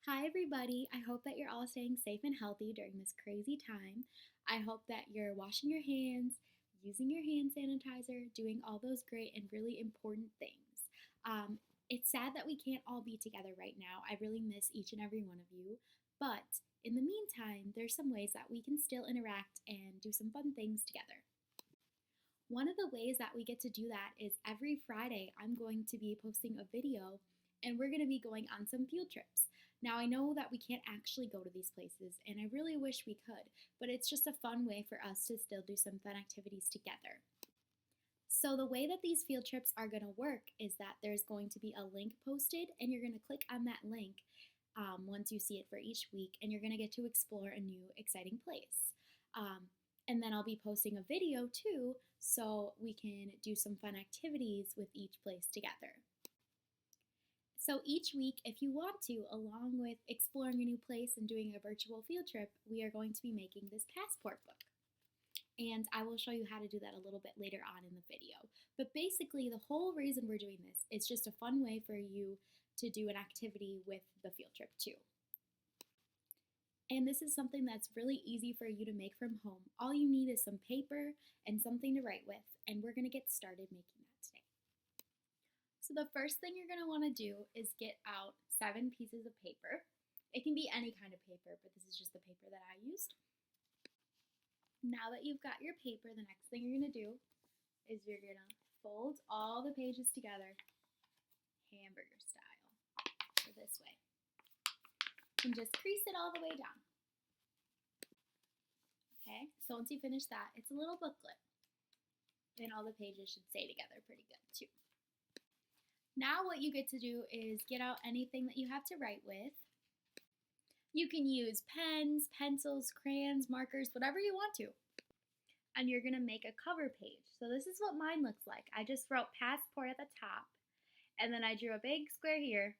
Hi, everybody. I hope that you're all staying safe and healthy during this crazy time. I hope that you're washing your hands, using your hand sanitizer, doing all those great and really important things. Um, it's sad that we can't all be together right now. I really miss each and every one of you. But in the meantime, there's some ways that we can still interact and do some fun things together. One of the ways that we get to do that is every Friday, I'm going to be posting a video and we're going to be going on some field trips. Now, I know that we can't actually go to these places, and I really wish we could, but it's just a fun way for us to still do some fun activities together. So, the way that these field trips are going to work is that there's going to be a link posted, and you're going to click on that link once you see it for each week, and you're going to get to explore a new, exciting place. Um, and then I'll be posting a video too, so we can do some fun activities with each place together. So each week, if you want to, along with exploring a new place and doing a virtual field trip, we are going to be making this passport book. And I will show you how to do that a little bit later on in the video. But basically, the whole reason we're doing this is just a fun way for you to do an activity with the field trip too. And this is something that's really easy for you to make from home. All you need is some paper and something to write with, and we're going to get started making that today. So the first thing you're going to want to do is get out 7 pieces of paper. It can be any kind of paper, but this is just the paper that I used. Now that you've got your paper, the next thing you're going to do is you're going to fold all the pages together, hamburger style, or this way. And just crease it all the way down. Okay, so once you finish that, it's a little booklet. And all the pages should stay together pretty good too. Now what you get to do is get out anything that you have to write with. You can use pens, pencils, crayons, markers, whatever you want to. And you're going to make a cover page. So this is what mine looks like. I just wrote passport at the top, and then I drew a big square here,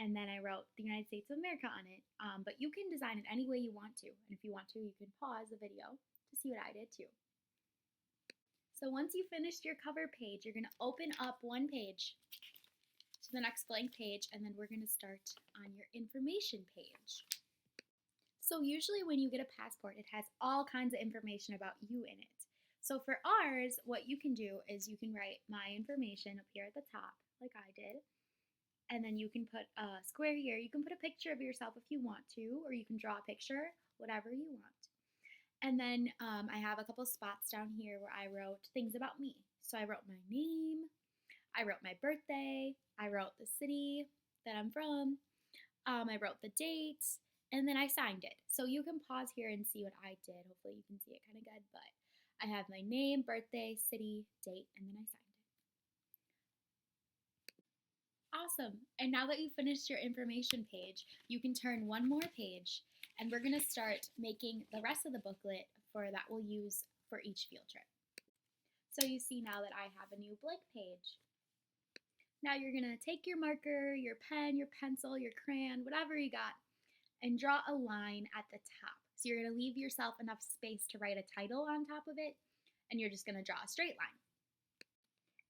and then I wrote the United States of America on it. But you can design it any way you want to. And if you want to, you can pause the video to see what I did too. So once you finished your cover page, you're going to open up one page to the next blank page, and then we're going to start on your information page. So usually when you get a passport, it has all kinds of information about you in it. So for ours, what you can do is you can write my information up here at the top, like I did, and then you can put a square here. You can put a picture of yourself if you want to, or you can draw a picture, whatever you want. And then I have a couple spots down here where I wrote things about me. So I wrote my name, I wrote my birthday, I wrote the city that I'm from, I wrote the date, and then I signed it. So you can pause here and see what I did. Hopefully you can see it kind of good, but I have my name, birthday, city, date, and then I signed it. Awesome. And now that you've finished your information page, you can turn one more page, and we're going to start making the rest of the booklet that we'll use for each field trip. So you see now that I have a new blank page. Now you're going to take your marker, your pen, your pencil, your crayon, whatever you got, and draw a line at the top. So you're going to leave yourself enough space to write a title on top of it, and you're just going to draw a straight line.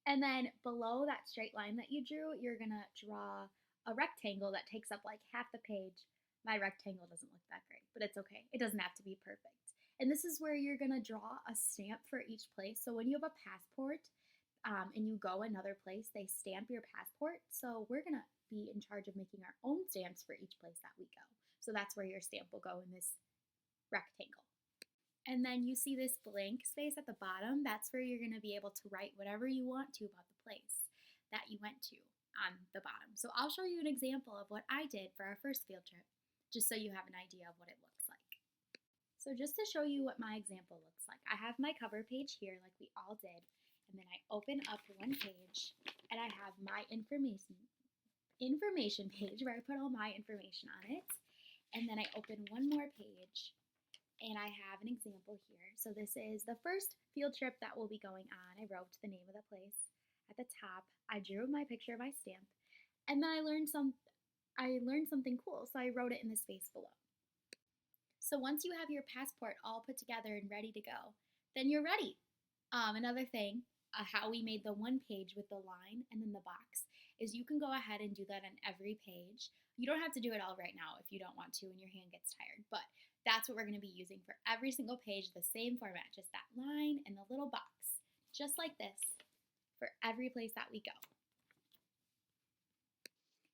And then below that straight line that you drew, you're going to draw a rectangle that takes up like half the page. My rectangle doesn't look that great, but it's okay. It doesn't have to be perfect. And this is where you're going to draw a stamp for each place. So when you have a passport, and you go another place, they stamp your passport. So we're going to be in charge of making our own stamps for each place that we go. So that's where your stamp will go in this rectangle. And then you see this blank space at the bottom. That's where you're going to be able to write whatever you want to about the place that you went to on the bottom. So I'll show you an example of what I did for our first field trip, just so you have an idea of what it looks like. So just to show you what my example looks like, I have my cover page here like we all did. And then I open up one page, and I have my information page where I put all my information on it. And then I open one more page, and I have an example here. So this is the first field trip that we'll be going on. I wrote the name of the place at the top. I drew my picture of my stamp, and then I learned something cool. So I wrote it in the space below. So once you have your passport all put together and ready to go, then you're ready. Another thing, how we made the one page with the line and then the box is you can go ahead and do that on every page. You don't have to do it all right now if you don't want to and your hand gets tired, but that's what we're going to be using for every single page, the same format, just that line and the little box, just like this, for every place that we go.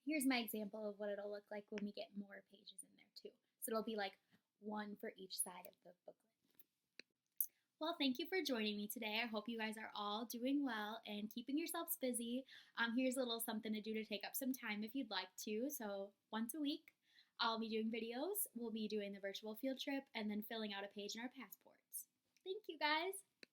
Here's my example of what it'll look like when we get more pages in there too. So it'll be like one for each side of the booklet. Well, thank you for joining me today. I hope you guys are all doing well and keeping yourselves busy. Here's a little something to do to take up some time if you'd like to. So once a week, I'll be doing videos. We'll be doing the virtual field trip and then filling out a page in our passports. Thank you guys.